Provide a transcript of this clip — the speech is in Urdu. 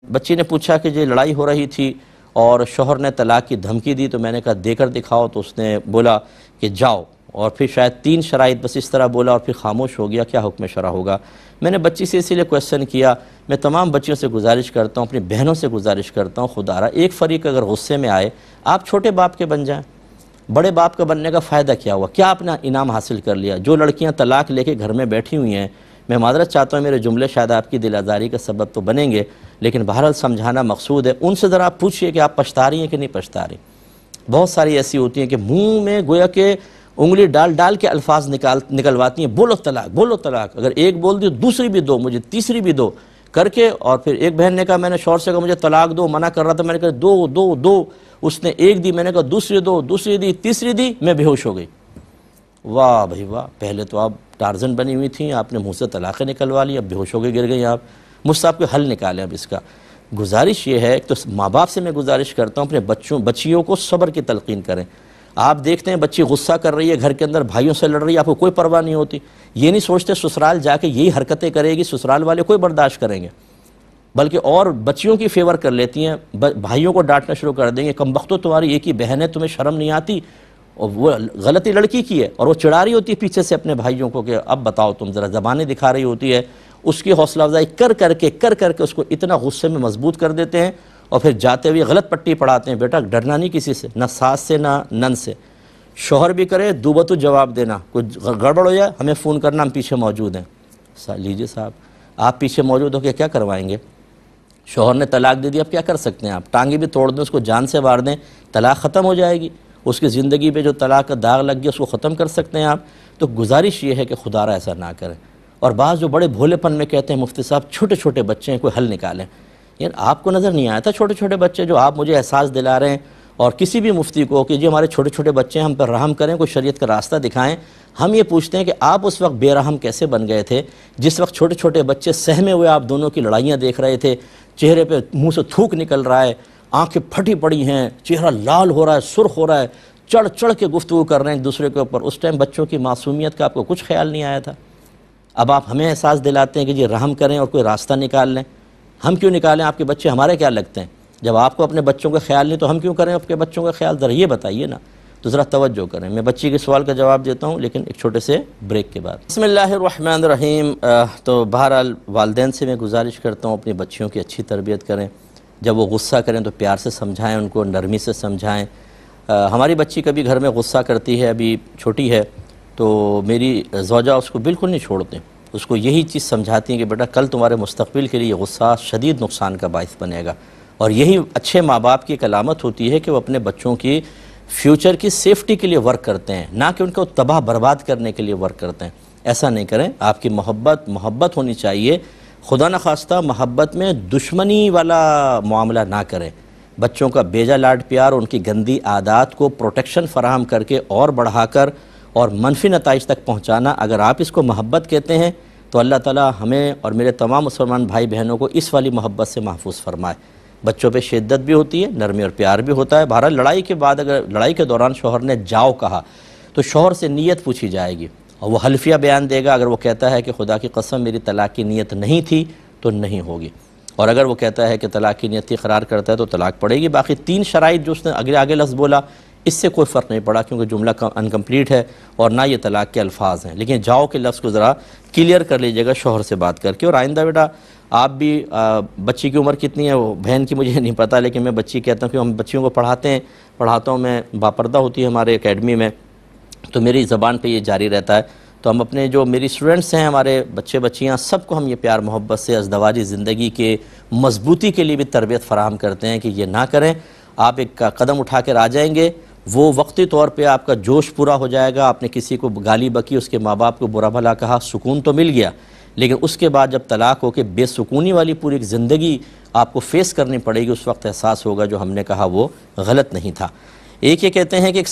بچی نے پوچھا کہ یہ لڑائی ہو رہی تھی اور شوہر نے طلاق کی دھمکی دی، تو میں نے کہا دے کر دکھاؤ، تو اس نے بولا کہ جاؤ، اور پھر شاید 3 شرائط بس اس طرح بولا اور پھر خاموش ہو گیا۔ کیا حکم شرع ہوگا؟ میں نے بچی سے اسی لیے کویسچن کیا۔ میں تمام بچیوں سے گزارش کرتا ہوں، اپنی بہنوں سے گزارش کرتا ہوں، خدا را ایک فریق اگر غصے میں آئے، آپ چھوٹے باپ کے بن جائیں۔ بڑے باپ کا بننے کا فائدہ کیا ہوا؟ کیا آپ نے انعام حاصل کر لیا؟ جو لڑکیاں طلاق لے کے گھر میں بیٹھی ہوئی ہیں، میں معذرت چاہتا ہوں، میرے جملے شاید آپ کی دل آزاری کا سبب تو بنیں گے، لیکن بہرحال سمجھانا مقصود ہے۔ ان سے ذرا آپ پوچھئے کہ آپ پچھتا رہی ہیں کہ نہیں پچھتا رہی۔ بہت ساری ایسی ہوتی ہیں کہ منہ میں گویا کہ انگلی ڈال ڈال کے الفاظ نکلواتی ہیں، بولو طلاق، بولو طلاق۔ اگر ایک بول دی دوسری بھی دو، مجھے تیسری بھی دو کر کے، اور پھر ایک بہن نے کہا میں نے شوہر سے کہا مجھے طلاق دو، منع کر رہا تھا، میں نے کہا دو دو دو، اس نے ایک دی، میں نے کہا دوسری دو، دوسری دی، تیسری دی، میں بے ہوش ہو گئی۔ واہ بھائی واہ، پہلے تو آپ ٹارزن بنی ہوئی تھیں، آپ نے منہ سے طلاقیں نکلوا لی، اب بے ہوش ہو کے گر گئی آپ۔ مجھ سے آپ کو حل نکالیں اب اس کا۔ گزارش یہ ہے، ایک تو ماں باپ سے میں گزارش کرتا ہوں اپنے بچیوں کو صبر کی تلقین کریں۔ آپ دیکھتے ہیں بچی غصہ کر رہی ہے گھر کے اندر، بھائیوں سے لڑ رہی ہے، آپ کو کوئی پرواہ نہیں ہوتی، یہ نہیں سوچتے سسرال جا کے یہی حرکتیں کرے گی، سسرال والے کوئی برداشت کریں گے، بلکہ اور بچیوں کی فیور کر لیتی ہیں، بھائیوں کو ڈانٹنا شروع کر دیں گے، کم بختو تمہاری ایک ہی بہن ہے، تمہیں شرم نہیں آتی، اور وہ غلطی لڑکی کی ہے، اور وہ چڑھا رہی ہوتی ہے پیچھے سے اپنے بھائیوں کو کہ اب بتاؤ تم، ذرا زبانیں دکھا رہی ہوتی ہے، اس کی حوصلہ افزائی کر کے اس کو اتنا غصے میں مضبوط کر دیتے ہیں، اور پھر جاتے ہوئے غلط پٹی پڑھاتے ہیں، بیٹا ڈرنا نہیں کسی سے، نہ ساس سے نہ نن سے، شوہر بھی کرے دو بتو جواب دینا، کچھ گڑبڑ ہو جائے ہمیں فون کرنا، ہم پیچھے موجود ہیں۔ لیجئے صاحب، آپ پیچھے موجود ہو کے کیا کروائیں گے؟ شوہر نے طلاق دے دی، اب کیا کر سکتے ہیں آپ؟ ٹانگیں بھی توڑ دیں، اس کو جان سے مار دیں، طلاق ختم ہو جائے گی، اس کی زندگی پہ جو طلاق کا داغ لگ گیا اس کو ختم کر سکتے ہیں آپ۔ تو گزارش یہ ہے کہ خدا را ایسا نہ کریں۔ اور بعض جو بڑے بھولے پن میں کہتے ہیں مفتی صاحب چھوٹے چھوٹے بچے ہیں، کوئی حل نکالیں، یار آپ کو نظر نہیں آیا تھا چھوٹے چھوٹے بچے جو آپ مجھے احساس دلا رہے ہیں، اور کسی بھی مفتی کو کہ جی ہمارے چھوٹے چھوٹے بچے ہیں، ہم پر رحم کریں، کوئی شریعت کا راستہ دکھائیں۔ ہم یہ پوچھتے ہیں کہ آپ اس وقت بے رحم کیسے بن گئے تھے جس وقت چھوٹے چھوٹے بچے سہمے ہوئے آپ دونوں کی لڑائیاں دیکھ رہے تھے، چہرے پہ منہ سے تھوک نکل رہا ہے، آنکھیں پھٹی پڑی ہیں، چہرہ لال ہو رہا ہے، سرخ ہو رہا ہے، چڑھ چڑھ کے گفتگو کر رہے ہیں ایک دوسرے کے اوپر۔ اس ٹائم بچوں کی معصومیت کا آپ کو کچھ خیال نہیں آیا تھا؟ اب آپ ہمیں احساس دلاتے ہیں کہ جی رحم کریں اور کوئی راستہ نکال لیں۔ ہم کیوں نکالیں؟ آپ کے بچے ہمارے کیا لگتے ہیں؟ جب آپ کو اپنے بچوں کا خیال نہیں تو ہم کیوں کریں اپنے بچوں کا خیال؟ ذرا یہ بتائیے نا، تو ذرا توجہ کریں۔ میں بچی کے سوال کا جواب دیتا ہوں لیکن ایک چھوٹے سے بریک کے بعد۔ بسم اللہ الرحمن الرحیم۔ تو بہرحال والدین سے میں گزارش کرتا ہوں اپنی بچیوں کی اچھی تربیت کریں، جب وہ غصہ کریں تو پیار سے سمجھائیں، ان کو نرمی سے سمجھائیں۔ ہماری بچی کبھی گھر میں غصہ کرتی ہے، ابھی چھوٹی ہے، تو میری زوجہ اس کو بالکل نہیں چھوڑتے، اس کو یہی چیز سمجھاتی ہیں کہ بیٹا کل تمہارے مستقبل کے لیے غصہ شدید نقصان کا باعث بنے گا، اور یہی اچھے ماں باپ کی ایک علامت ہوتی ہے کہ وہ اپنے بچوں کی فیوچر کی سیفٹی کے لیے ورک کرتے ہیں، نہ کہ ان کو تباہ برباد کرنے کے لیے ورک کرتے ہیں۔ ایسا نہیں کریں۔ آپ کی محبت ہونی چاہیے، خدا نخواستہ محبت میں دشمنی والا معاملہ نہ کریں۔ بچوں کا بیجا لاڈ پیار، ان کی گندی عادات کو پروٹیکشن فراہم کر کے اور بڑھا کر اور منفی نتائج تک پہنچانا، اگر آپ اس کو محبت کہتے ہیں تو اللہ تعالی ہمیں اور میرے تمام مسلمان بھائی بہنوں کو اس والی محبت سے محفوظ فرمائے۔ بچوں پہ شدت بھی ہوتی ہے، نرمی اور پیار بھی ہوتا ہے۔ بہرحال لڑائی کے بعد اگر لڑائی کے دوران شوہر نے جاؤ کہا تو شوہر سے نیت پوچھی جائے گی، اور وہ حلفیہ بیان دے گا۔ اگر وہ کہتا ہے کہ خدا کی قسم میری طلاق کی نیت نہیں تھی تو نہیں ہوگی، اور اگر وہ کہتا ہے کہ طلاق کی نیت قرار کرتا ہے تو طلاق پڑے گی۔ باقی 3 شرائط جو اس نے آگے لفظ بولا اس سے کوئی فرق نہیں پڑا، کیونکہ جملہ انکمپلیٹ ہے اور نہ یہ طلاق کے الفاظ ہیں، لیکن جاؤ کے لفظ کو ذرا کلیئر کر لیجئے گا شوہر سے بات کر کے۔ اور آئندہ بیٹا آپ بھی، بچی کی عمر کتنی ہے وہ بہن کی مجھے نہیں پتہ، لیکن میں بچی کہتا ہوں کہ ہم بچیوں کو پڑھاتا ہوں میں، باپردہ ہوتی ہے ہمارے اکیڈمی میں، تو میری زبان پہ یہ جاری رہتا ہے۔ تو ہم اپنے جو میری اسٹوڈنٹس ہیں، ہمارے بچے بچیاں، سب کو ہم یہ پیار محبت سے ازدواجی زندگی کے مضبوطی کے لیے بھی تربیت فراہم کرتے ہیں کہ یہ نہ کریں۔ آپ ایک قدم اٹھا کر آ جائیں گے، وہ وقتی طور پہ آپ کا جوش پورا ہو جائے گا، آپ نے کسی کو گالی بکی، اس کے ماں باپ کو برا بھلا کہا، سکون تو مل گیا، لیکن اس کے بعد جب طلاق ہو کے بے سکونی والی پوری ایک زندگی آپ کو فیس کرنی پڑے گی، اس وقت احساس ہوگا جو ہم نے کہا وہ غلط نہیں تھا۔ ایک یہ کہتے ہیں کہ ایک